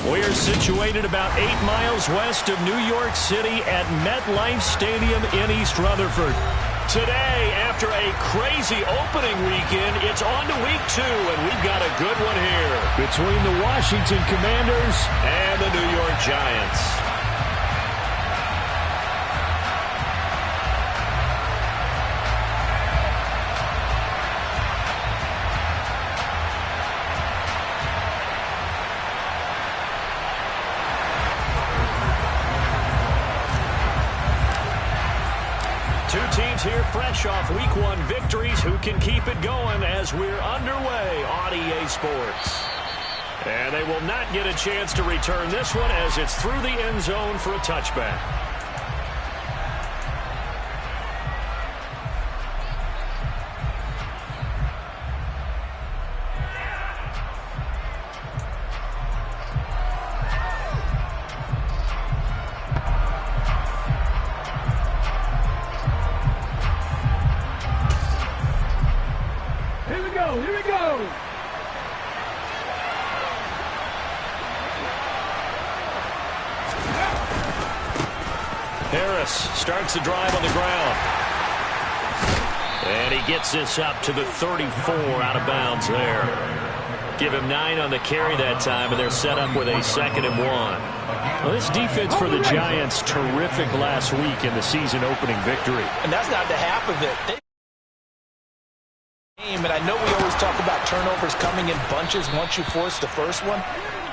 We're situated about 8 miles west of New York City at MetLife Stadium in East Rutherford. Today, after a crazy opening weekend, it's on to week 2, and we've got a good one here between the Washington Commanders and the New York Giants. Two teams here fresh off Week 1 victories who can keep it going as we're underway on EA Sports. And they will not get a chance to return this one as it's through the end zone for a touchback. Harris starts the drive on the ground. And he gets this up to the 34 out of bounds there. Give him 9 on the carry that time, and they're set up with a 2nd and 1. Well, this defense for the Giants, terrific last week in the season-opening victory. And that's not the half of it. And I know we always talk about turnovers coming in bunches once you force the first one.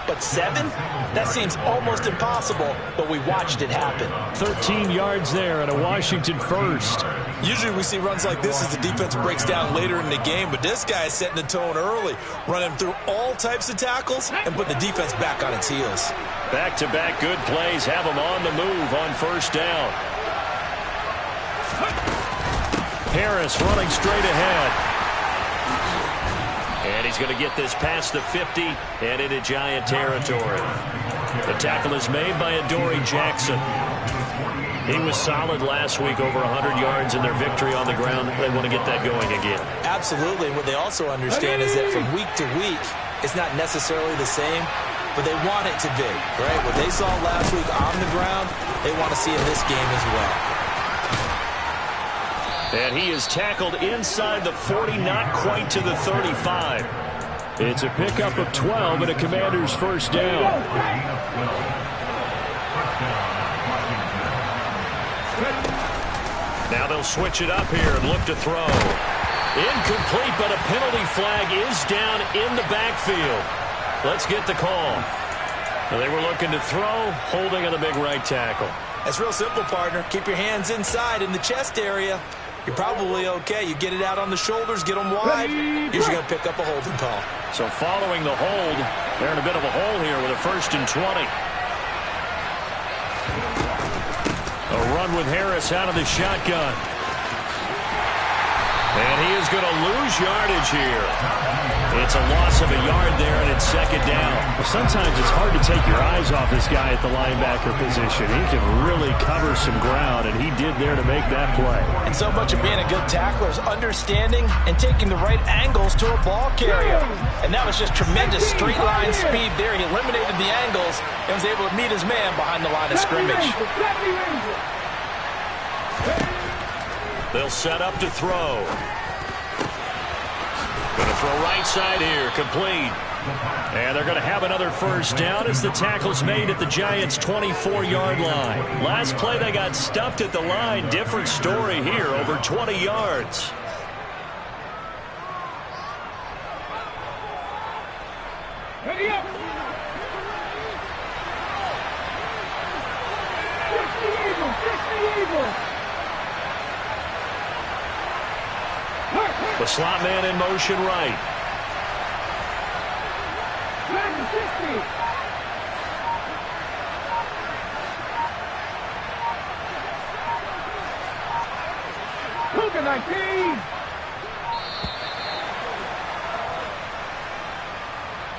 But 7? That seems almost impossible, but we watched it happen. 13 yards there and a Washington first. Usually we see runs like this as the defense breaks down later in the game, but this guy is setting the tone early, running through all types of tackles and putting the defense back on its heels. Back-to-back good plays have them on the move on first down. Harris running straight ahead. And he's going to get this past the 50 and into Giant territory. The tackle is made by Adoree Jackson. He was solid last week, over 100 yards in their victory on the ground. They want to get that going again. Absolutely. And what they also understand is that from week to week, it's not necessarily the same, but they want it to be, right? What they saw last week on the ground, they want to see in this game as well. And he is tackled inside the 40, not quite to the 35. It's a pickup of 12 and a Commander's first down. Now they'll switch it up here and look to throw. Incomplete, but a penalty flag is down in the backfield. Let's get the call. They were looking to throw, holding on the big right tackle. That's real simple, partner. Keep your hands inside in the chest area. You're probably okay. You get it out on the shoulders, get them wide. Usually going to pick up a holding call. So following the hold, they're in a bit of a hole here with a 1st and 20. A run with Harris out of the shotgun. And he is going to lose yardage here. It's a loss of a yard there, and it's 2nd down. Well, sometimes it's hard to take your eyes off this guy at the linebacker position. He can really cover some ground, and he did there to make that play. And so much of being a good tackler is understanding and taking the right angles to a ball carrier. And that was just tremendous straight line speed there. He eliminated the angles and was able to meet his man behind the line of scrimmage. They'll set up to throw. Going to throw right side here, complete. And they're going to have another first down as the tackle's made at the Giants' 24-yard line. Last play they got stuffed at the line. Different story here, over 20 yards. Ready up. The slot man in motion right. Cougar 19.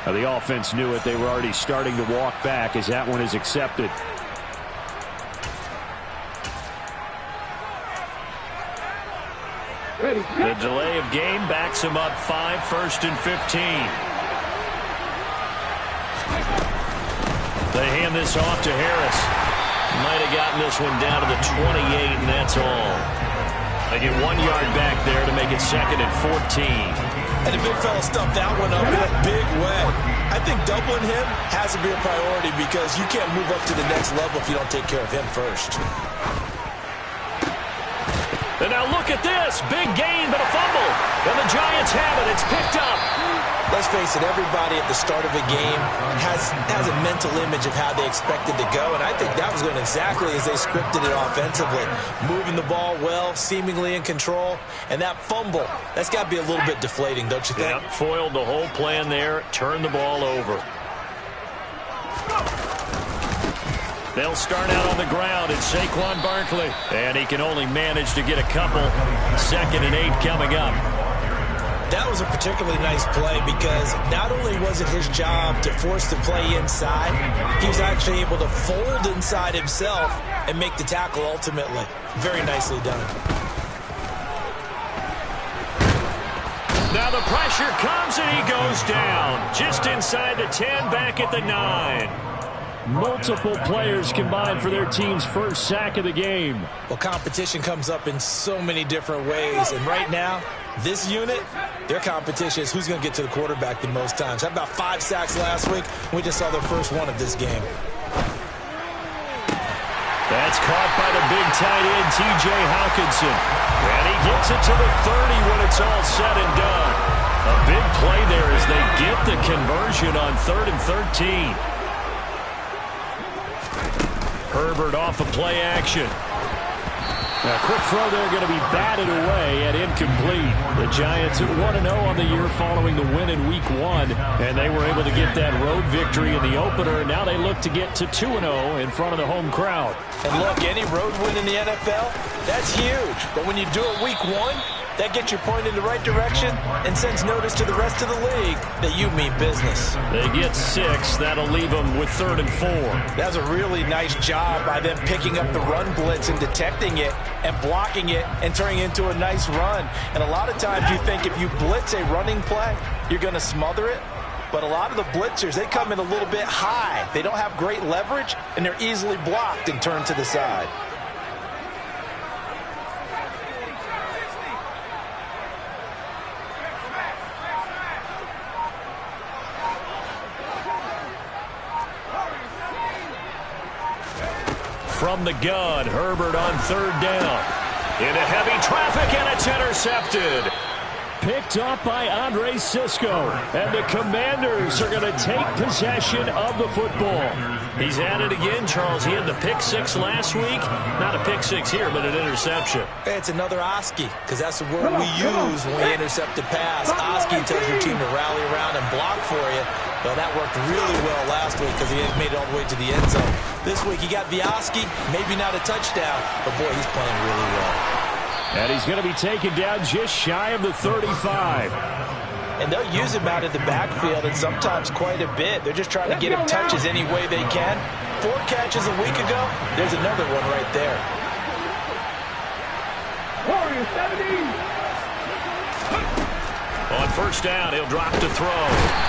Now the offense knew it. They were already starting to walk back as that one is accepted. The delay of game backs him up 5, 1st and 15. They hand this off to Harris. Might have gotten this one down to the 28, and that's all. They get 1 yard back there to make it 2nd and 14. And the big fella stuffed that one up in a big way. I think doubling him has to be a priority because you can't move up to the next level if you don't take care of him first. And now look at this. Big gain, but a fumble. And the Giants have it. It's picked up. Let's face it, everybody at the start of a game has a mental image of how they expect it to go, and I think that was going exactly as they scripted it offensively. Moving the ball well, seemingly in control, and that fumble, that's got to be a little bit deflating, don't you think? Yeah, foiled the whole plan there, turned the ball over. They'll start out on the ground. It's Saquon Barkley, and he can only manage to get a couple. 2nd and 8 coming up. That was a particularly nice play because not only was it his job to force the play inside, he was actually able to fold inside himself and make the tackle ultimately. Very nicely done. Now the pressure comes and he goes down. Just inside the 10, back at the 9. Multiple players combined for their team's first sack of the game. Well, competition comes up in so many different ways, and right now, this unit, their competition is who's going to get to the quarterback the most times. How about 5 sacks last week? We just saw their first one of this game. That's caught by the big tight end, T.J. Hawkinson. And he gets it to the 30 when it's all said and done. A big play there as they get the conversion on 3rd and 13. Herbert off of play action. Now, quick throw there going to be batted away and incomplete. The Giants at 1-0 on the year following the win in Week 1, and they were able to get that road victory in the opener, and now they look to get to 2-0 in front of the home crowd. And look, any road win in the NFL, that's huge. But when you do it Week 1, that gets your point in the right direction and sends notice to the rest of the league that you mean business. They get 6. That'll leave them with 3rd and 4. That's a really nice job by them picking up the run blitz and detecting it and blocking it and turning it into a nice run. And a lot of times you think if you blitz a running play, you're going to smother it. But a lot of the blitzers, they come in a little bit high. They don't have great leverage, and they're easily blocked and turned to the side. From the gun, Herbert on 3rd down. Into heavy traffic, and it's intercepted. Picked up by Andre Sisco. And the Commanders are going to take possession of the football. He's at it again, Charles. He had the pick 6 last week. Not a pick 6 here, but an interception. Hey, it's another Oski, because that's the word we use when we intercept a pass. Oski tells your team to rally around and block for you. Well, that worked really well last week because he made it all the way to the end zone. This week he got Oski, maybe not a touchdown, but boy, he's playing really well. And he's going to be taken down just shy of the 35. And they'll use him out of the backfield and sometimes quite a bit. They're just trying to get him touches any way they can. 4 catches a week ago, there's another one right there. Warriors 70. On 1st down, he'll drop to throw.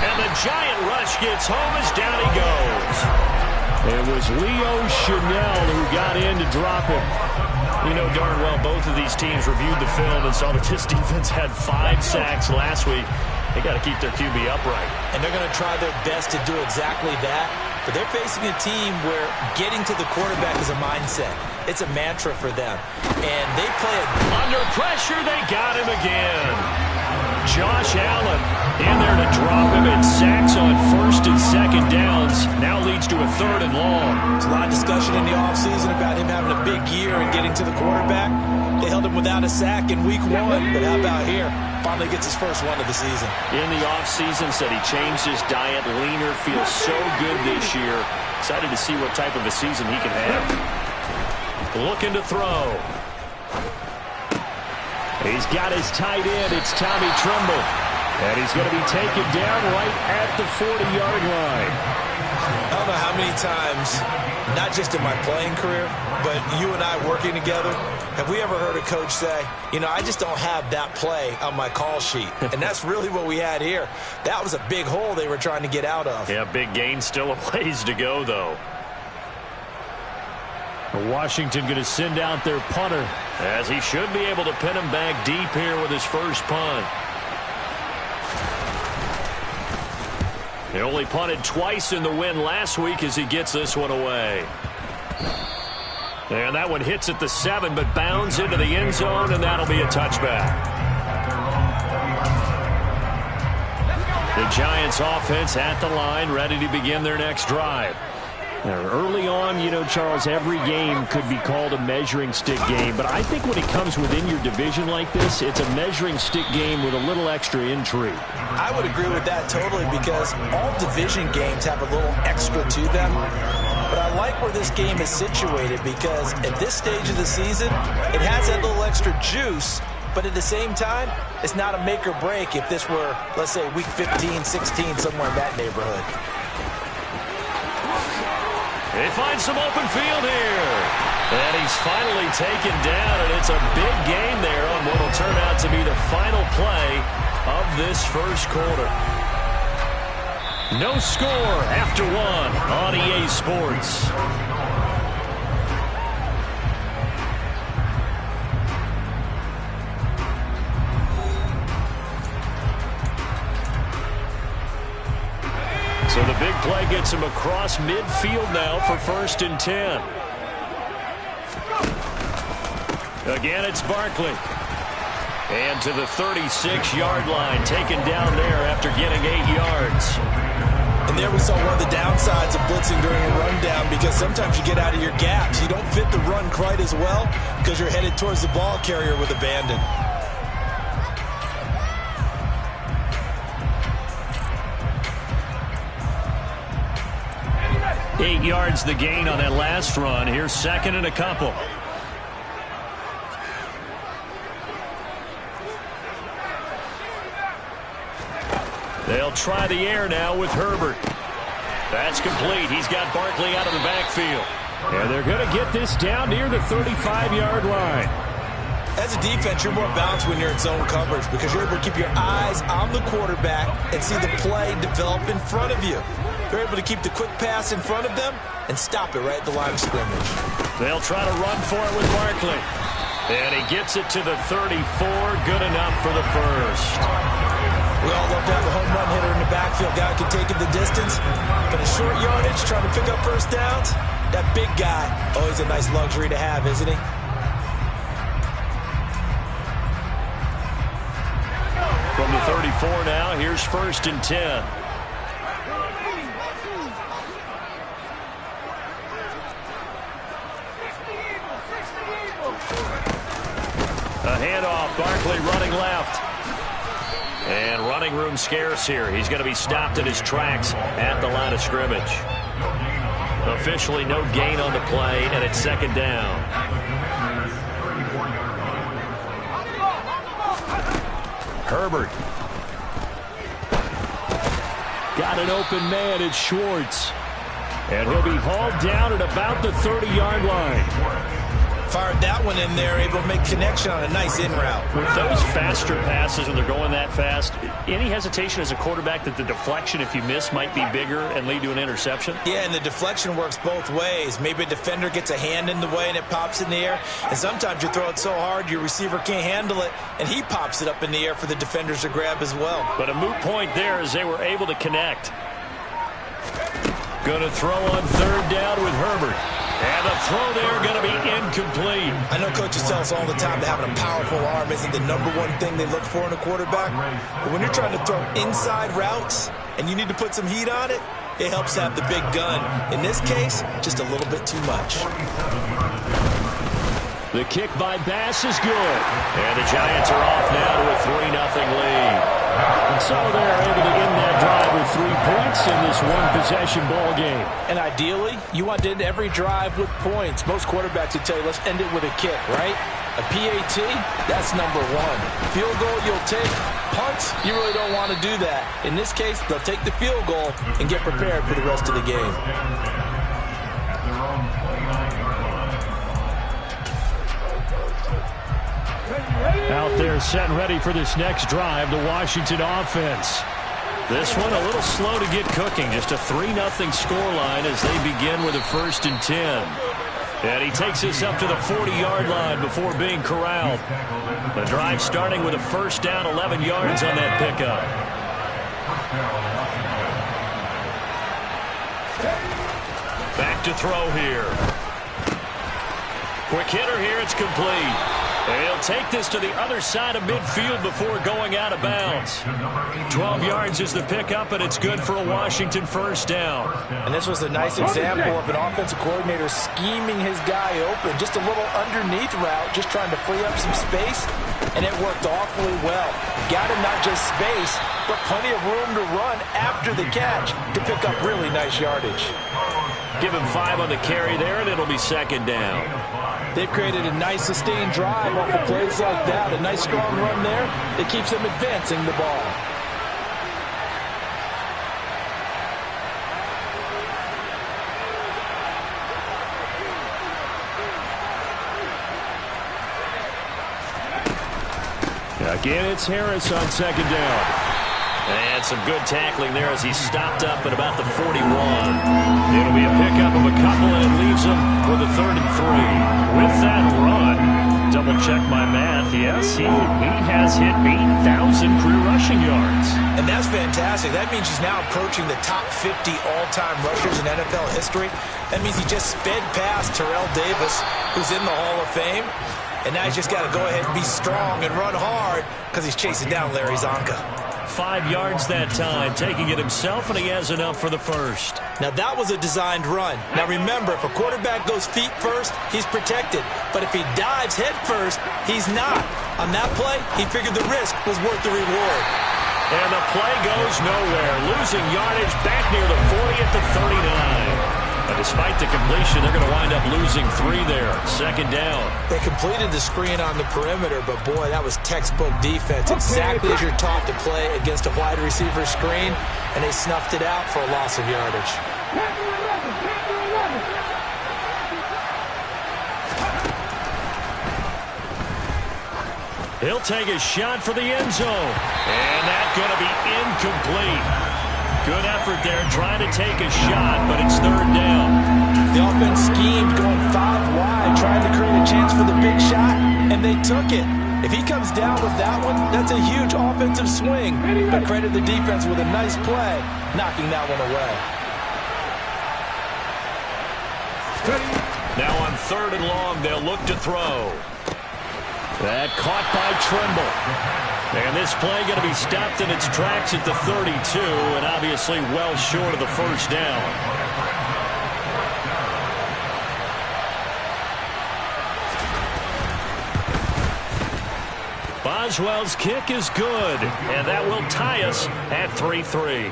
And the giant rush gets home as down he goes. It was Leo Chanel who got in to drop him. You know darn well both of these teams reviewed the film and saw that this defense had 5 sacks last week. They got to keep their QB upright. And they're going to try their best to do exactly that. But they're facing a team where getting to the quarterback is a mindset. It's a mantra for them. And they play it. Under pressure, they got him again. Josh Allen in there to drop him, and sacks on 1st and 2nd downs. Now leads to a 3rd and long. There's a lot of discussion in the offseason about him having a big year and getting to the quarterback. They held him without a sack in Week 1, but how about here? Finally gets his first one of the season. In the offseason, said he changed his diet, leaner, feels so good this year. Excited to see what type of a season he can have. Looking to throw. He's got his tight end. It's Tommy Tremble. And he's going to be taken down right at the 40-yard line. don't know how many times, not just in my playing career, but you and I working together, have we ever heard a coach say, you know, I just don't have that play on my call sheet. And that's really what we had here. That was a big hole they were trying to get out of. Yeah, big gain, still a ways to go, though. Washington going to send out their punter, as he should be able to pin him back deep here with his first punt. He only punted twice in the win last week as he gets this one away. And that one hits at the 7, but bounds into the end zone, and that'll be a touchback. The Giants offense at the line, ready to begin their next drive. Now, early on, you know, Charles, every game could be called a measuring stick game, but I think when it comes within your division like this, it's a measuring stick game with a little extra intrigue. I would agree with that totally, because all division games have a little extra to them. But I like where this game is situated, because at this stage of the season, it has that little extra juice, but at the same time, it's not a make or break if this were, let's say, week 15, 16, somewhere in that neighborhood. They find some open field here. And he's finally taken down, and it's a big gain there on what will turn out to be the final play of this first quarter. No score after one on EA Sports. So the big play gets him across midfield now for 1st and 10. Again, it's Barkley. And to the 36-yard line, taken down there after getting 8 yards. And there we saw one of the downsides of blitzing during a rundown, because sometimes you get out of your gaps. You don't fit the run quite as well because you're headed towards the ball carrier with abandon. 8 yards the gain on that last run. Here's 2nd and a couple. They'll try the air now with Herbert. That's complete. He's got Barkley out of the backfield. And they're going to get this down near the 35-yard line. As a defense, you're more balanced when you're in zone coverage, because you're able to keep your eyes on the quarterback and see the play develop in front of you. You're able to keep the quick pass in front of them and stop it right at the line of scrimmage. They'll try to run for it with Barkley. And he gets it to the 34. Good enough for the first. We all love to have a home run hitter in the backfield. Guy can take it the distance. But a short yardage, trying to pick up first downs, that big guy, always a nice luxury to have, isn't he? From the 34 now, here's 1st and 10. A handoff, Barkley running left. And running room scarce here. He's going to be stopped in his tracks at the line of scrimmage. Officially no gain on the play, and it's 2nd down. Herbert. Got an open man, it's Schwartz. And he'll be hauled down at about the 30-yard line. Fired that one in there, able to make connection on a nice in route. With those faster passes, when they're going that fast, any hesitation as a quarterback that the deflection, if you miss, might be bigger and lead to an interception? Yeah, and the deflection works both ways. Maybe a defender gets a hand in the way and it pops in the air. And sometimes you throw it so hard your receiver can't handle it, and he pops it up in the air for the defenders to grab as well. But a moot point there as they were able to connect. Going to throw on 3rd down with Herbert. And the throw there going to be incomplete. I know coaches tell us all the time that having a powerful arm isn't the #1 thing they look for in a quarterback. But when you're trying to throw inside routes and you need to put some heat on it, it helps to have the big gun. In this case, just a little bit too much. The kick by Bass is good. And the Giants are off now to a 3-0 lead. And so they're able to end that drive with 3 points in this one-possession ball game. And ideally, you want to end every drive with points. Most quarterbacks would tell you, let's end it with a kick, right? A PAT, that's #1. Field goal you'll take, punts, you really don't want to do that. In this case, they'll take the field goal and get prepared for the rest of the game. Out there set and ready for this next drive, the Washington offense. This one a little slow to get cooking. Just a 3-0 scoreline as they begin with a 1st and 10. And he takes this up to the 40-yard line before being corralled. The drive starting with a 1st down, 11 yards on that pickup. Back to throw here. Quick hitter here, it's complete. And he'll take this to the other side of midfield before going out of bounds. 12 yards is the pickup, and it's good for a Washington 1st down. And this was a nice example of an offensive coordinator scheming his guy open. Just a little underneath route, just trying to free up some space, and it worked awfully well. Got him not just space, but plenty of room to run after the catch to pick up really nice yardage. Give him 5 on the carry there, and it'll be 2nd down. They've created a nice sustained drive off of plays like that. A nice strong run there that keeps them advancing the ball. Again, it's Harris on 2nd down. And some good tackling there as he stopped up at about the 41. It'll be a pickup of a couple, and it leaves him with a 3rd and 3. With that run, double-check my math. Yes, he has hit 8,000 career rushing yards. And that's fantastic. That means he's now approaching the top 50 all-time rushers in NFL history. That means he just sped past Terrell Davis, who's in the Hall of Fame. And now he's just got to go ahead and be strong and run hard because he's chasing down Larry Zonka. 5 yards that time, taking it himself, and he has enough for the 1st. Now, that was a designed run. Now, remember, if a quarterback goes feet first, he's protected. But if he dives head first, he's not. On that play, he figured the risk was worth the reward. And the play goes nowhere. Losing yardage back near the 40 at the 39. But despite the completion, they're going to wind up losing 3 there. 2nd down. They completed the screen on the perimeter, but boy, that was textbook defense. Exactly as you're taught to play against a wide receiver screen, and they snuffed it out for a loss of yardage. He'll take a shot for the end zone. And that's going to be incomplete. Good effort there trying to take a shot, but it's 3rd down. The offense schemed going 5 wide, trying to create a chance for the big shot, and they took it. If he comes down with that one, that's a huge offensive swing. But credit the defense with a nice play, knocking that one away. Now on 3rd and long, they'll look to throw. That caught by Trimble. And this play going to be stopped in its tracks at the 32, and obviously well short of the 1st down. Boswell's kick is good, and that will tie us at 3-3.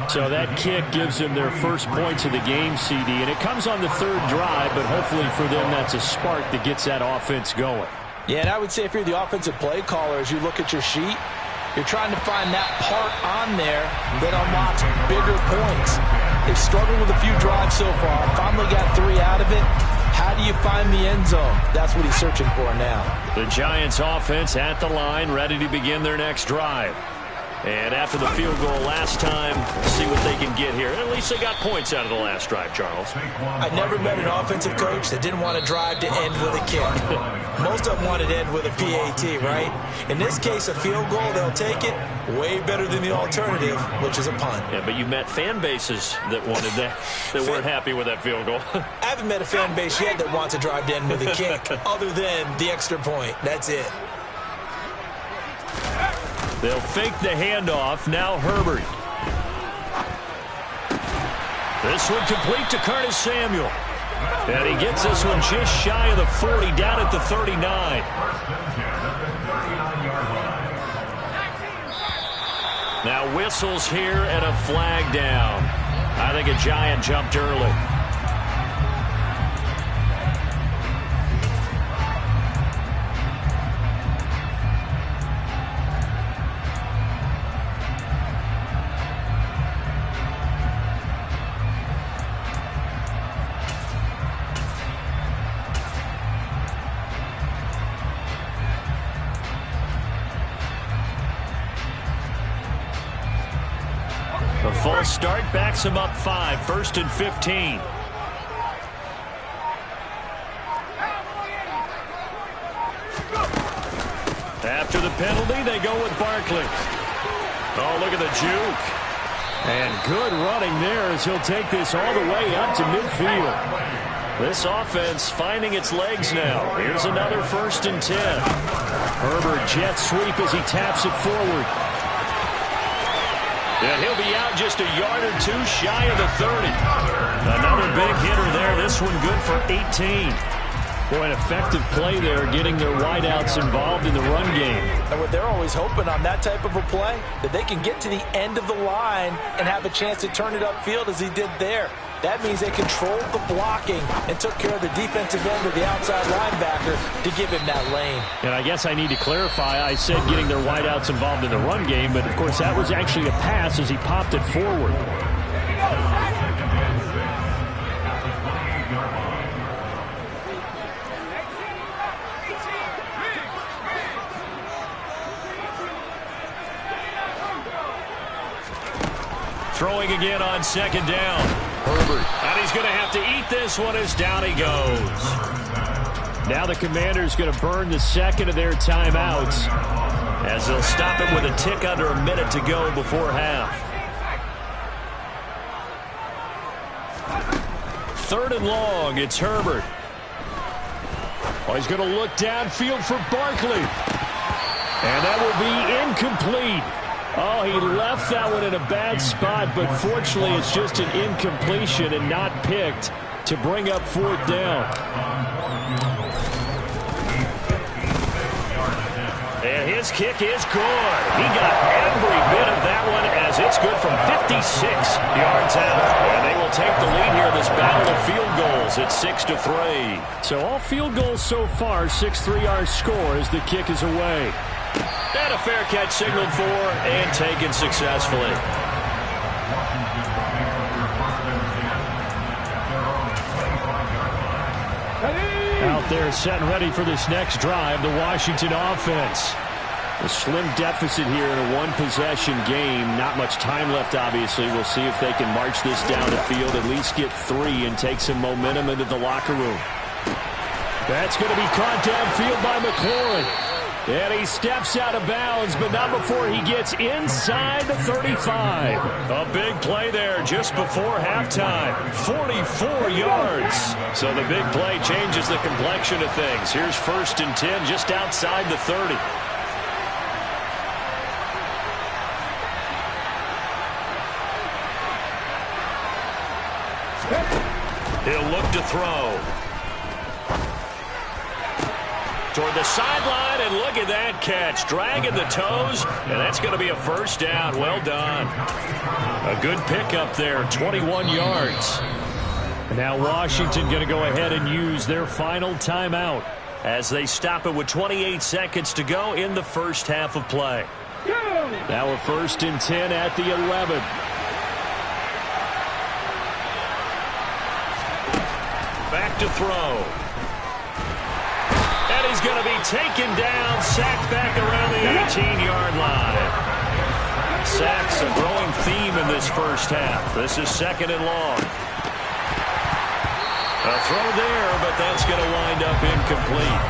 So that kick gives them their first points of the game, CD, and it comes on the 3rd drive, but hopefully for them that's a spark that gets that offense going. Yeah, and I would say if you're the offensive play caller, as you look at your sheet, you're trying to find that part on there that unlocks bigger points. They've struggled with a few drives so far. Finally got 3 out of it. How do you find the end zone? That's what he's searching for now. The Giants offense at the line, ready to begin their next drive. And after the field goal last time, we'll see what they can get here. At least they got points out of the last drive, Charles. I never met an offensive coach that didn't want to drive to end with a kick. Most of them wanted to end with a PAT, right? In this case, a field goal, they'll take it. Way better than the alternative, which is a punt. Yeah, but you met fan bases that wanted that, that weren't happy with that field goal. I haven't met a fan base yet that wants to drive to end with a kick, other than the extra point. That's it. They'll fake the handoff. Now Herbert. This one complete to Curtis Samuel. And he gets this one just shy of the 40, down at the 39. Now whistles here and a flag down. I think a Giant jumped early. false start backs him up 5, 1st and 15. After the penalty, they go with Barkley. Oh, look at the juke. And good running there as he'll take this all the way up to midfield. This offense finding its legs now. Here's another 1st and 10. Herbert jet sweep as he taps it forward. And he'll be out just a yard or two shy of the 30. Another big hitter there. This one good for 18. Boy, an effective play there, getting their wideouts involved in the run game. And what they're always hoping on that type of a play, that they can get to the end of the line and have a chance to turn it upfield as he did there. That means they controlled the blocking and took care of the defensive end of the outside linebacker to give him that lane. And I guess I need to clarify, I said getting their wideouts involved in the run game, but of course that was actually a pass as he popped it forward. Throwing again on 2nd down. Herbert. And he's going to have to eat this one as down he goes. Now the Commanders going to burn the 2nd of their timeouts as they'll stop it with a tick under a minute to go before half. 3rd and long. It's Herbert. Oh, he's going to look downfield for Barkley. And that will be incomplete. Oh, he left that one in a bad spot, but fortunately it's just an incompletion and not picked to bring up 4th down. And his kick is good. He got every bit of that one as it's good from 56 yards out. And they will take the lead here in this battle of field goals. It's 6-3. So all field goals so far, 6 3-yard score as the kick is away. And a fair catch signaled for and taken successfully. Out there set and ready for this next drive, the Washington offense. A slim deficit here in a one-possession game. Not much time left, obviously. We'll see if they can march this down the field, at least get 3 and take some momentum into the locker room. That's going to be caught downfield by McLaurin. And he steps out of bounds, but not before he gets inside the 35. A big play there just before halftime. 44 yards. So the big play changes the complexion of things. Here's 1st and 10 just outside the 30. He'll look to throw. Toward the sideline, and look at that catch. Dragging the toes, and that's going to be a 1st down. Well done. A good pickup there, 21 yards. And now Washington going to go ahead and use their final timeout as they stop it with 28 seconds to go in the first half of play. Now a 1st and 10 at the 11. Back to throw. And he's going to be taken down, sacked back around the 18-yard line. Sacks a growing theme in this first half. This is 2nd and long. A throw there, but that's going to wind up incomplete.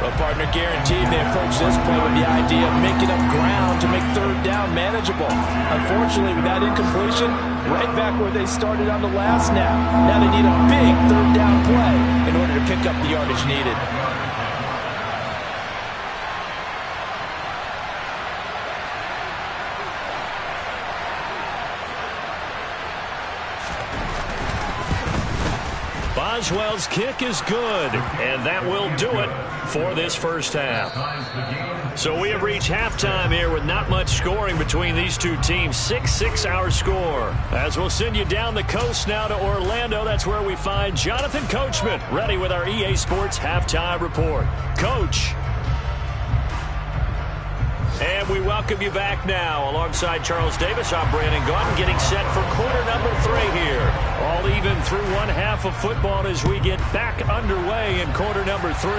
Well, partner, guaranteed they approach this play with the idea of making up ground to make 3rd down manageable. Unfortunately, with that incompletion, right back where they started on the last snap. Now they need a big 3rd down play in order to pick up the yardage needed. Boswell's kick is good, and that will do it for this first half. So we have reached halftime here with not much scoring between these two teams. 6-6 our score. As we'll send you down the coast now to Orlando, that's where we find Jonathan Coachman, ready with our EA Sports Halftime Report. Coach. And we welcome you back now. Alongside Charles Davis, I'm Brandon Gaudin, getting set for quarter number 3 here. All even through one half of football as we get back underway in quarter number 3.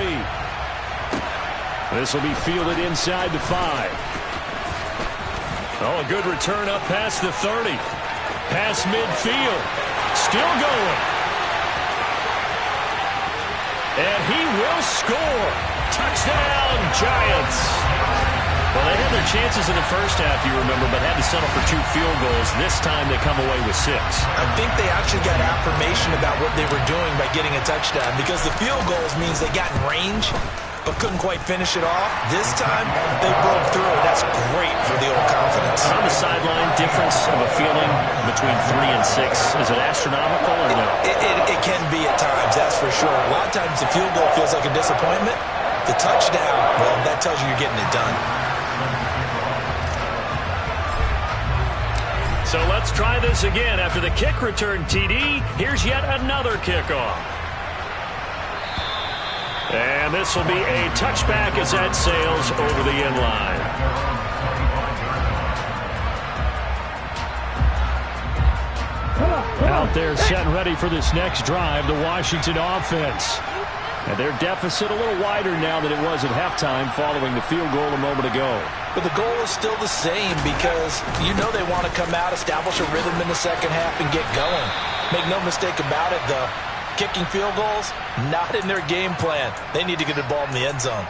This will be fielded inside the 5. Oh, a good return up past the 30. Past midfield. Still going. And he will score. Touchdown, Giants. Well, they had their chances in the first half, you remember, but had to settle for 2 field goals. This time they come away with 6. I think they actually got affirmation about what they were doing by getting a touchdown, because the field goals means they got in range but couldn't quite finish it off. This time they broke through. That's great for the old confidence. On the sideline, difference of a feeling between 3 and 6. Is it astronomical or no? It can be at times, that's for sure. A lot of times the field goal feels like a disappointment. The touchdown, well, that tells you you're getting it done. So let's try this again. After the kick return TD, here's yet another kickoff. And this will be a touchback as that sails over the end line. Out there set and ready for this next drive, the Washington offense. And their deficit a little wider now than it was at halftime following the field goal a moment ago. But the goal is still the same, because you know they want to come out, establish a rhythm in the second half, and get going. Make no mistake about it, though. Kicking field goals, not in their game plan. They need to get the ball in the end zone.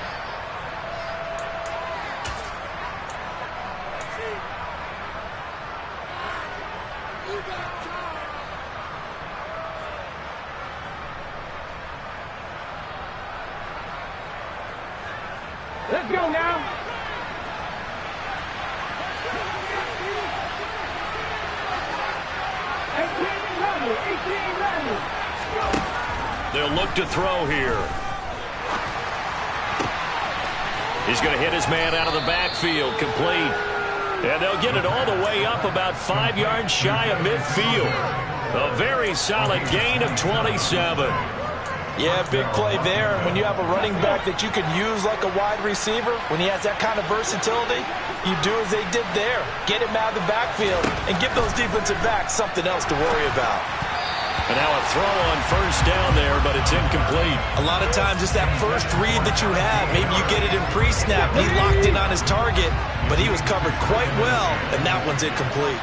Let's go now. They'll look to throw here. He's going to hit his man out of the backfield, complete. And they'll get it all the way up about 5 yards shy of midfield. A very solid gain of 27. Yeah, big play there. And when you have a running back that you can use like a wide receiver, when he has that kind of versatility, you do as they did there. Get him out of the backfield and give those defensive backs something else to worry about. And now a throw on first down there, but it's incomplete. A lot of times it's that first read that you have. Maybe you get it in pre-snap. He locked in on his target, but he was covered quite well, and that one's incomplete.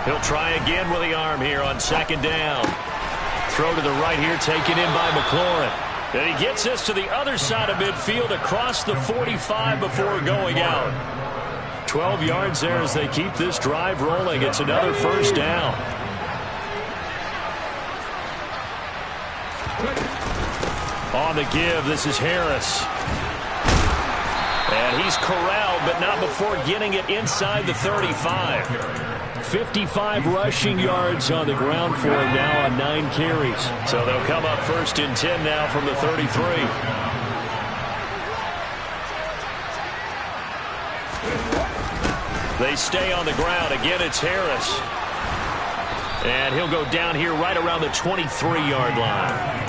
He'll try again with the arm here on second down. Throw to the right here, taken in by McLaurin. And he gets this to the other side of midfield across the 45 before going out. 12 yards there as they keep this drive rolling. It's another first down. On the give, this is Harris. And he's corralled, but not before getting it inside the 35. 55 rushing yards on the ground for him now on 9 carries. So they'll come up first and 10 now from the 33. They stay on the ground. Again, it's Harris. And he'll go down here right around the 23-yard line.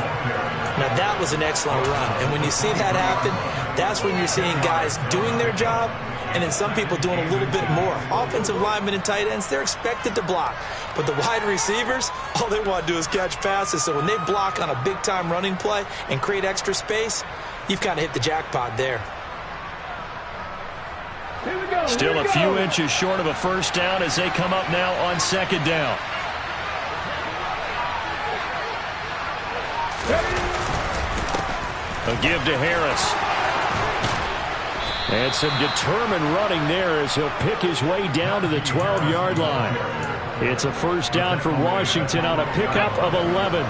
Now, that was an excellent run. And when you see that happen, that's when you're seeing guys doing their job and then some people doing a little bit more. Offensive linemen and tight ends, they're expected to block. But the wide receivers, all they want to do is catch passes. So when they block on a big-time running play and create extra space, you've kind of hit the jackpot there. Still a few inches short of a first down as they come up now on second down. A give to Harris. And some determined running there as he'll pick his way down to the 12-yard line. It's a first down for Washington on a pickup of 11.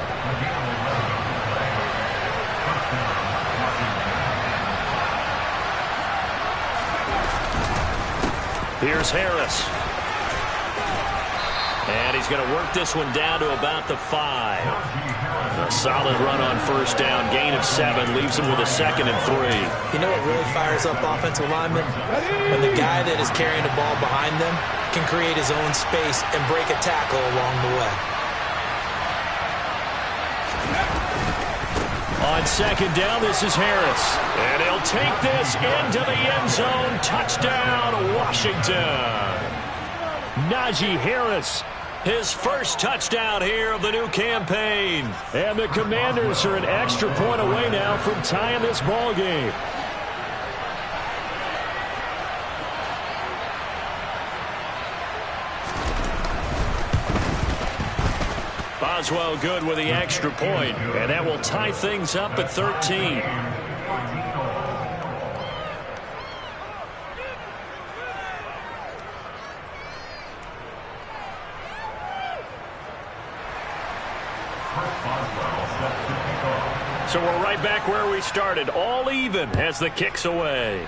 Here's Harris. And he's going to work this one down to about the 5. A solid run on first down. Gain of 7 leaves him with a 2nd and 3. You know what really fires up offensive linemen? When the guy that is carrying the ball behind them can create his own space and break a tackle along the way. On second down, this is Harris. And he'll take this into the end zone. Touchdown, Washington. Najee Harris, his first touchdown here of the new campaign. And the Commanders are an extra point away now from tying this ball game. Boswell good with the extra point, and that will tie things up at 13. So we're right back where we started, all even as the kick's away.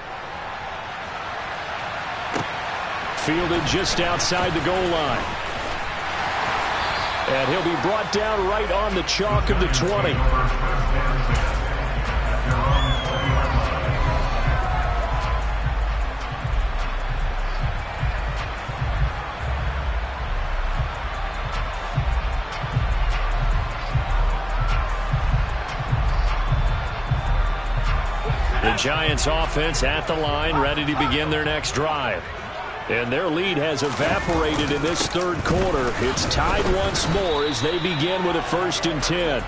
Fielded just outside the goal line. And he'll be brought down right on the chalk of the 20. The Giants offense at the line, ready to begin their next drive. And their lead has evaporated in this third quarter. It's tied once more as they begin with a 1st and 10.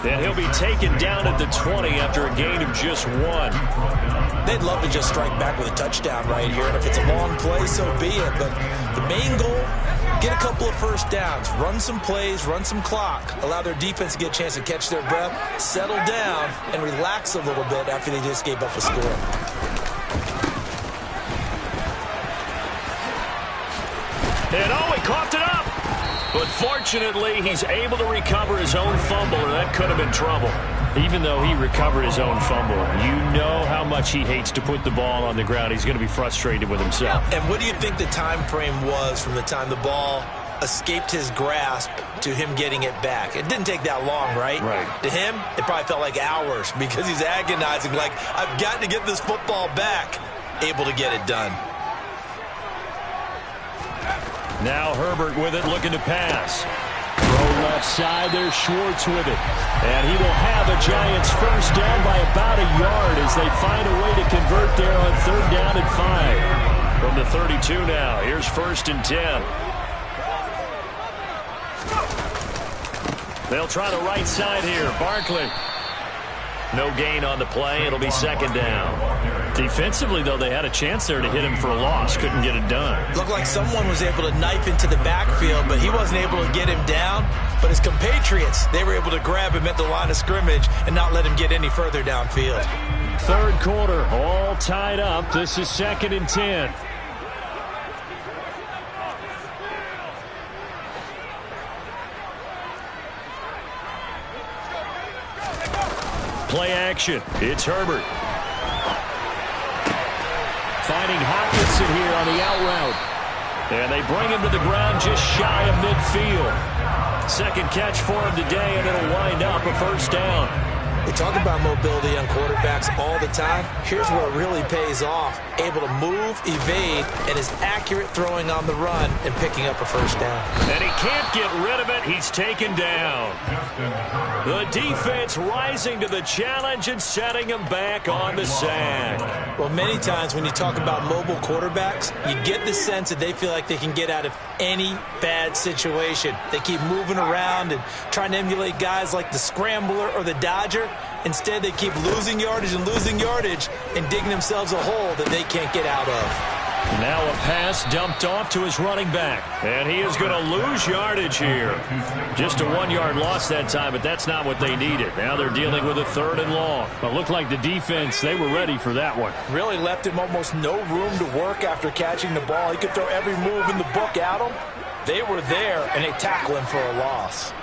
And he'll be taken down at the 20 after a gain of just 1. They'd love to just strike back with a touchdown right here. And if it's a long play, so be it. But the main goal, get a couple of first downs, run some plays, run some clock, allow their defense to get a chance to catch their breath, settle down, and relax a little bit after they just gave up a score. And he coughed it up. But fortunately, he's able to recover his own fumble, and that could have been trouble. Even though he recovered his own fumble, you know how much he hates to put the ball on the ground. He's going to be frustrated with himself. And what do you think the time frame was from the time the ball escaped his grasp to him getting it back? It didn't take that long, right? Right. To him, it probably felt like hours because he's agonizing, like, I've got to get this football back. Able to get it done. Now Herbert with it, looking to pass. Throw left side, there's Schwartz with it. And he will have a Giants first down by about a yard as they find a way to convert there on 3rd down and 5. From the 32 now, here's 1st and 10. They'll try the right side here, Barkley. No gain on the play, it'll be 2nd down. Defensively, though, they had a chance there to hit him for a loss. Couldn't get it done. Looked like someone was able to knife into the backfield, but he wasn't able to get him down. But his compatriots, they were able to grab him at the line of scrimmage and not let him get any further downfield. 3rd quarter, all tied up. This is 2nd and 10. Play action. It's Herbert. Finding Hockenson here on the out route. And they bring him to the ground just shy of midfield. 2nd catch for him today, and it'll wind up a 1st down. We talk about mobility on quarterbacks all the time. Here's where it really pays off. Able to move, evade, and is accurate throwing on the run and picking up a 1st down. And he can't get rid of it. He's taken down. The defense rising to the challenge and setting him back on the sack. Well, many times when you talk about mobile quarterbacks, you get the sense that they feel like they can get out of any bad situation. They keep moving around and trying to emulate guys like the Scrambler or the Dodger. Instead, they keep losing yardage and digging themselves a hole that they can't get out of. Now a pass dumped off to his running back. And he is going to lose yardage here. Just a 1-yard loss that time, but that's not what they needed. Now they're dealing with a 3rd and long. But looked like the defense, they were ready for that one. Really left him almost no room to work after catching the ball. He could throw every move in the book at him. They were there, and they tackle him for a loss.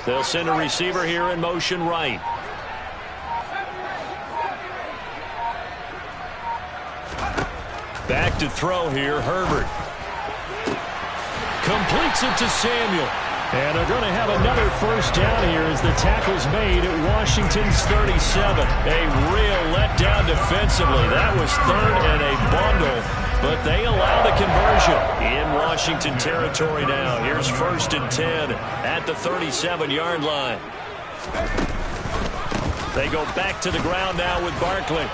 They'll send a receiver here in motion right. Back to throw here, Herbert. Completes it to Samuel. And they're going to have another 1st down here as the tackle's made at Washington's 37. A real letdown defensively. That was 3rd and a bundle, but they allow the conversion in Washington territory now. Here's 1st and 10 at the 37-yard line. They go back to the ground now with Barkley.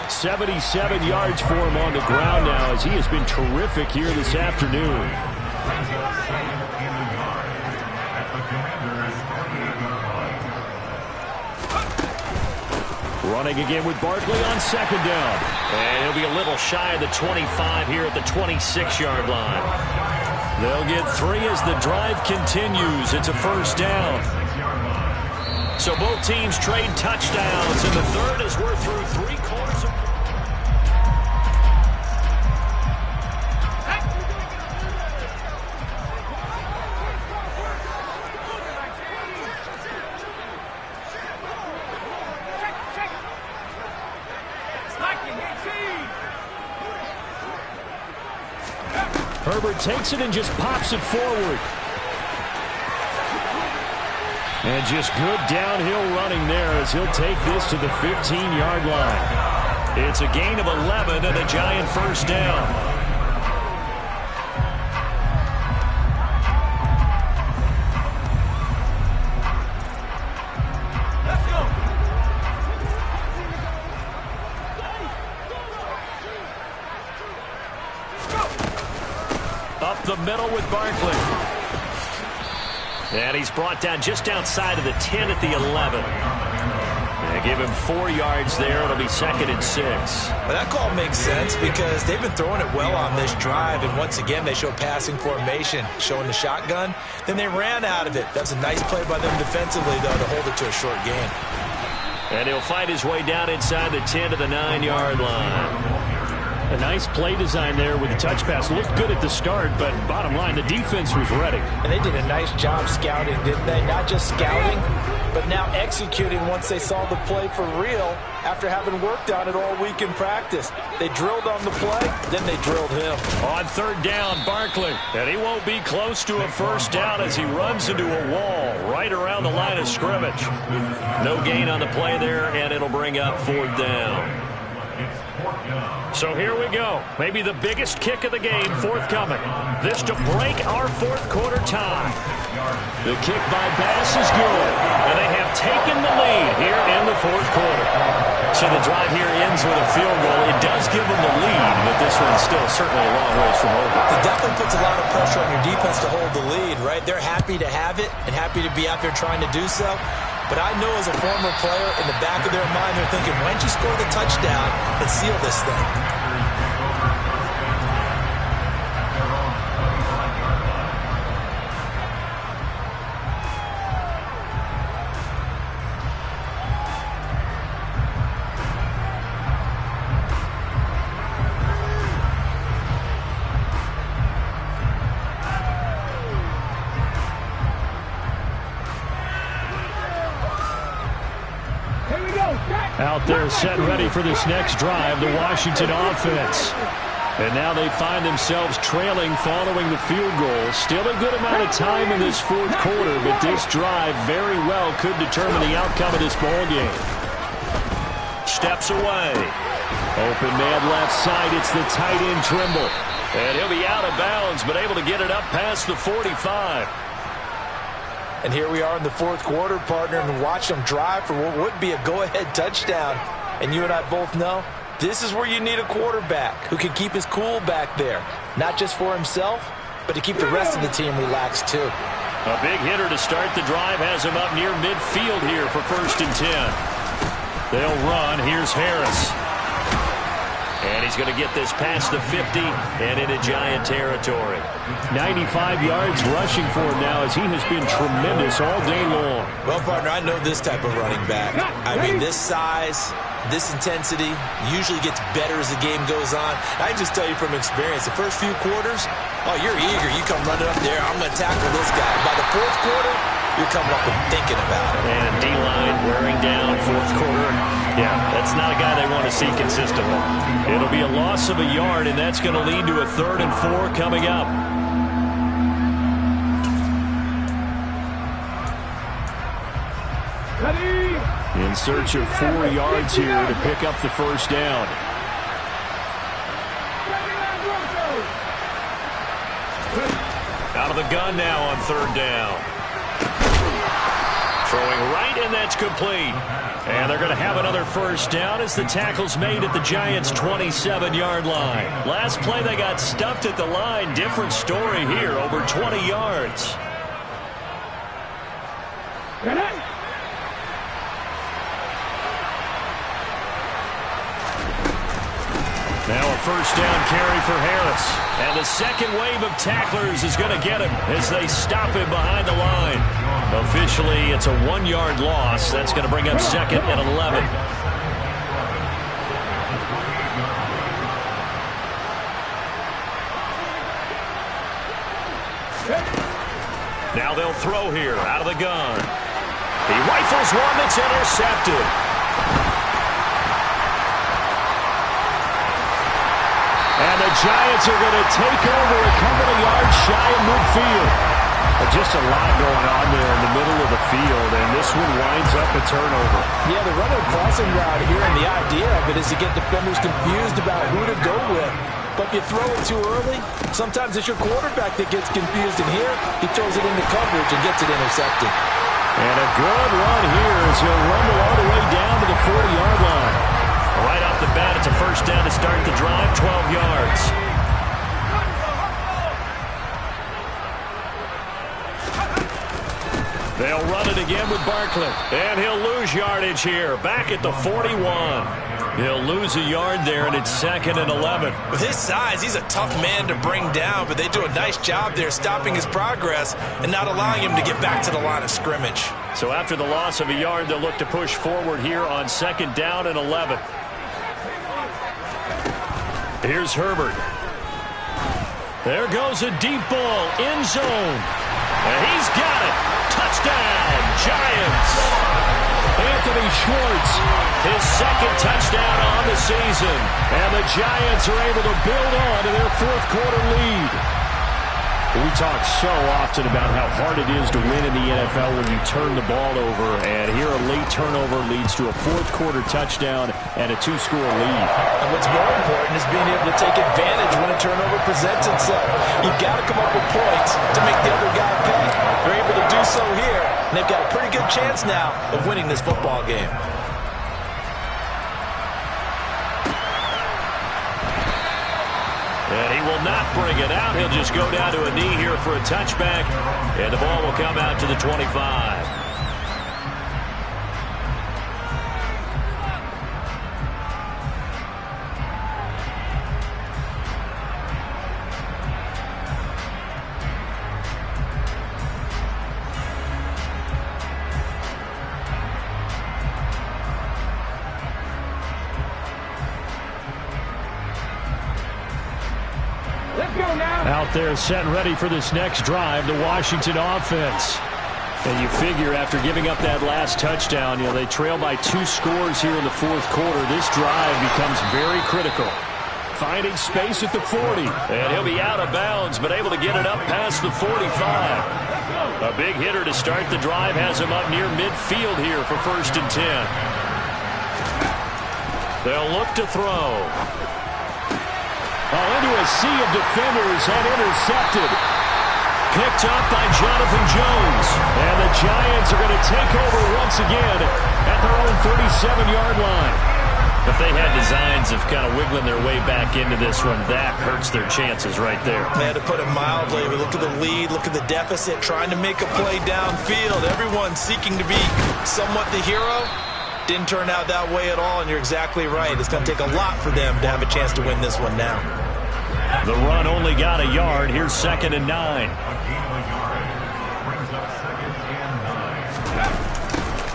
77 yards for him on the ground now as he has been terrific here this afternoon. Running again with Barkley on second down. And he'll be a little shy of the 25 here at the 26-yard line. They'll get 3 as the drive continues. It's a first down. So both teams trade touchdowns, and the third as we're through 3 quarters of... Herbert takes it and just pops it forward. And just good downhill running there as he'll take this to the 15-yard line. It's a gain of 11 and a giant first down. Up the middle with Barkley. And he's brought down just outside of the 10 at the 11. And give him 4 yards there. It'll be 2nd and 6. Well, that call makes sense because they've been throwing it well on this drive. And once again, they show passing formation, showing the shotgun. Then they ran out of it. That's a nice play by them defensively, though, to hold it to a short gain. And he'll fight his way down inside the 10 to the 9-yard line. A nice play design there with the touch pass. Looked good at the start, but bottom line, the defense was ready. And they did a nice job scouting, didn't they? Not just scouting, but now executing once they saw the play for real after having worked on it all week in practice. They drilled on the play, then they drilled him. On third down, Barkley. And he won't be close to a first down as he runs into a wall right around the line of scrimmage. No gain on the play there, and it'll bring up 4th down. So here we go. Maybe the biggest kick of the game forthcoming. This to break our 4th quarter tie. The kick by Bass is good. And they have taken the lead here in the 4th quarter. So the drive here ends with a field goal. It does give them the lead, but this one's still certainly a long ways from over. It definitely puts a lot of pressure on your defense to hold the lead, right? They're happy to have it and happy to be out there trying to do so. But I know as a former player, in the back of their mind, they're thinking, why don't you score the touchdown and seal this thing? Out there set ready for this next drive, the Washington offense. And now they find themselves trailing following the field goal. Still a good amount of time in this 4th quarter, but this drive very well could determine the outcome of this ball game. Steps away. Open man left side. It's the tight end Trimble. And he'll be out of bounds, but able to get it up past the 45. And here we are in the 4th quarter, partner, and watch them drive for what would be a go-ahead touchdown. And you and I both know this is where you need a quarterback who can keep his cool back there, not just for himself, but to keep the rest of the team relaxed too. A big hitter to start the drive has him up near midfield here for 1st and 10. They'll run. Here's Harris. And he's going to get this past the 50 and into Giant territory. 95 yards rushing for him now as he has been tremendous all day long. Well, partner, I know this type of running back. I mean, this size, this intensity usually gets better as the game goes on. I can just tell you from experience, the first few quarters, oh, you're eager. You come running up there, I'm going to tackle this guy. By the 4th quarter, you're coming up and thinking about it. And D-line wearing down 4th quarter. Yeah, that's not a guy they want to see consistently. It'll be a loss of a yard, and that's going to lead to a 3rd and 4 coming up. In search of 4 yards here to pick up the first down. Out of the gun now on 3rd down. Throwing right, and that's complete. And they're going to have another first down as the tackle's made at the Giants' 27-yard line. Last play, they got stuffed at the line. Different story here, over 20 yards. Now a first down carry for Harris. And the second wave of tacklers is going to get him as they stop him behind the line. Officially, it's a 1-yard loss. That's going to bring up 2nd and 11. Now they'll throw here out of the gun. He rifles one that's intercepted. And the Giants are going to take over a couple of yards shy of midfield. Just a lot going on there in the middle of the field, and this one winds up a turnover. Yeah, the runner crossing route here, and the idea of it is to get defenders confused about who to go with. But if you throw it too early, sometimes it's your quarterback that gets confused, and here he throws it into coverage and gets it intercepted. And a good run here as he'll rumble all the way down to the 40-yard line. Right off the bat, it's a first down to start the drive, 12 yards. They'll run it again with Barkley. And he'll lose yardage here, back at the 41. He'll lose a yard there, and it's 2nd and 11. With his size, he's a tough man to bring down, but they do a nice job there stopping his progress and not allowing him to get back to the line of scrimmage. So after the loss of a yard, they'll look to push forward here on 2nd down and 11. Here's Herbert. There goes a deep ball, end zone. And he's got it. Touchdown, Giants. Anthony Schwartz, his 2nd touchdown on the season. And the Giants are able to build on to their 4th quarter lead. We talk so often about how hard it is to win in the NFL when you turn the ball over. And here a late turnover leads to a 4th quarter touchdown and a 2-score lead. And what's more important is being able to take advantage when a turnover presents itself. You've got to come up with points to make the other guy pay. They're able to do so here, and they've got a pretty good chance now of winning this football game. And he will not bring it out. He'll just go down to a knee here for a touchback. And the ball will come out to the 25. Out there set and ready for this next drive, the Washington offense. And you figure after giving up that last touchdown, they trail by 2 scores here in the 4th quarter. This drive becomes very critical. Finding space at the 40. And he'll be out of bounds, but able to get it up past the 45. A big hitter to start the drive has him up near midfield here for 1st and 10. They'll look to throw. Into a sea of defenders and intercepted. Picked up by Jonathan Jones. And the Giants are going to take over once again at their own 37-yard line. If they had designs of kind of wiggling their way back into this one, that hurts their chances right there. They had to put it mildly. We look at the lead, look at the deficit, trying to make a play downfield. Everyone seeking to be somewhat the hero. Didn't turn out that way at all, and you're exactly right. It's going to take a lot for them to have a chance to win this one now. The run only got a yard. Here's 2nd and 9.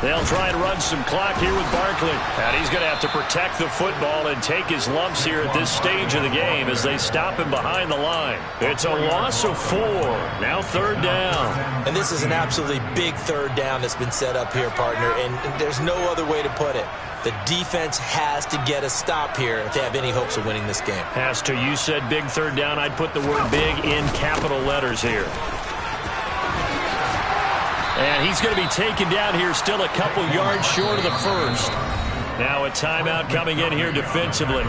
They'll try and run some clock here with Barkley. And he's going to have to protect the football and take his lumps here at this stage of the game as they stop him behind the line. It's a loss of 4. Now 3rd down. And this is an absolutely big 3rd down that's been set up here, partner. And there's no other way to put it. The defense has to get a stop here if they have any hopes of winning this game. Has to. You said big 3rd down. I'd put the word big in capital letters here. And he's going to be taken down here still a couple yards short of the 1st. Now a timeout coming in here defensively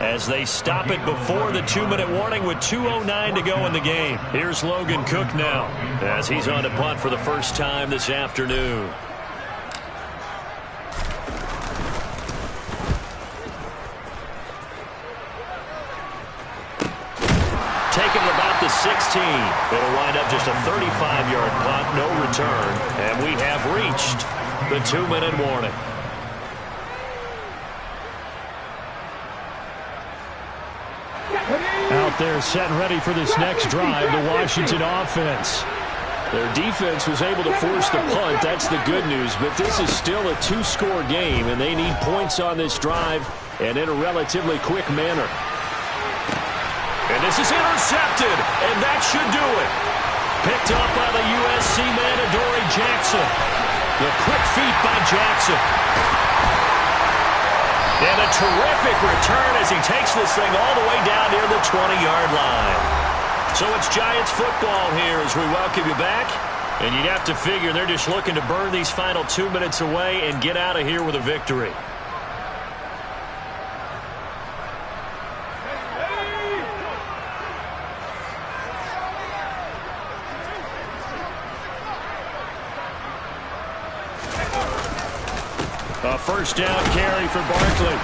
as they stop it before the 2-minute warning with 2:09 to go in the game. Here's Logan Cook now as he's on to punt for the first time this afternoon. Taken about the 16. It'll wind up just a 35-yard punt, no return. And we have reached the 2-minute warning. Out there set and ready for this next drive, the Washington offense. Their defense was able to force the punt. That's the good news. But this is still a two-score game, and they need points on this drive and in a relatively quick manner. And this is intercepted, and that should do it. Picked up by the USC man, Adoree Jackson. The quick feet by Jackson. And a terrific return as he takes this thing all the way down near the 20-yard line. So it's Giants football here as we welcome you back. And you'd have to figure they're just looking to burn these final 2 minutes away and get out of here with a victory. A first down carry for Barkley.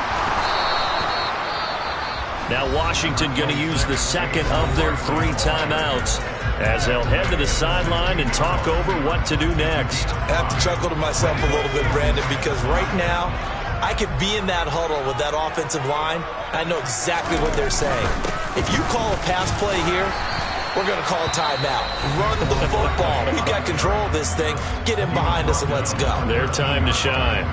Now Washington going to use the second of their 3 timeouts as they'll head to the sideline and talk over what to do next. I have to chuckle to myself a little bit, Brandon, because right now I could be in that huddle with that offensive line. I know exactly what they're saying. If you call a pass play here, we're going to call a timeout. Run the football. We've got control of this thing. Get in behind us and let's go. Their time to shine.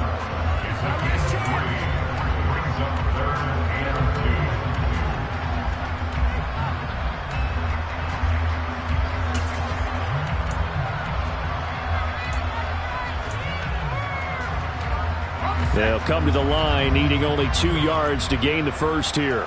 They'll come to the line, needing only 2 yards to gain the first here.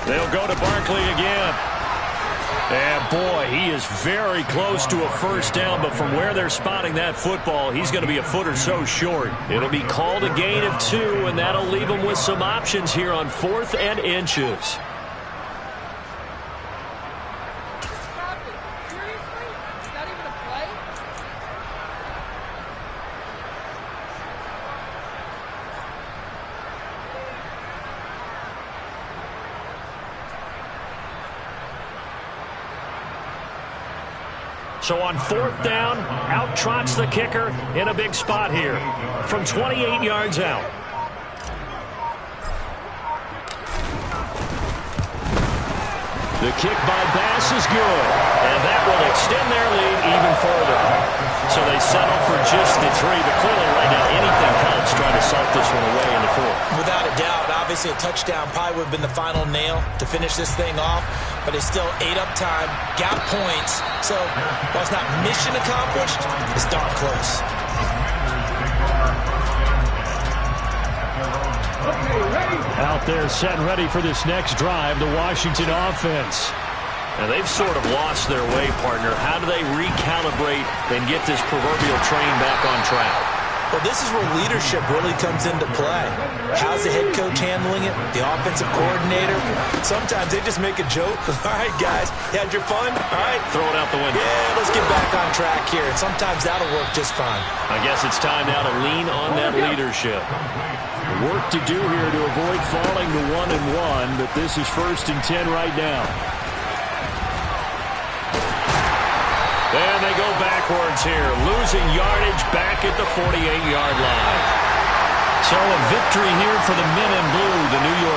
They'll go to Barkley again. And boy, he is very close to a first down, but from where they're spotting that football, he's going to be a foot or so short. It'll be called a gain of 2, and that'll leave him with some options here on 4th and inches. So on 4th down, out trots the kicker in a big spot here from 28 yards out. The kick by Bass is good, and that will extend their lead even further. So they settle for just the 3, but clearly right now anything counts trying to salt this one away in the 4th. Without a doubt, obviously a touchdown probably would have been the final nail to finish this thing off, but it's still ate up time, got points, so while it's not mission accomplished, it's darn close. Out there set and ready for this next drive, the Washington offense. And they've sort of lost their way, partner. How do they recalibrate and get this proverbial train back on track? Well, this is where leadership really comes into play. How's the head coach handling it? The offensive coordinator? Sometimes they just make a joke. All right, guys, you had your fun? All right. Throw it out the window. Yeah, let's get back on track here. And sometimes that'll work just fine. I guess it's time now to lean on that leadership. Work to do here to avoid falling to 1-1, but this is 1st and 10 right now. And they go backwards here, losing yardage back at the 48-yard line. So a victory here for the men in blue, the New York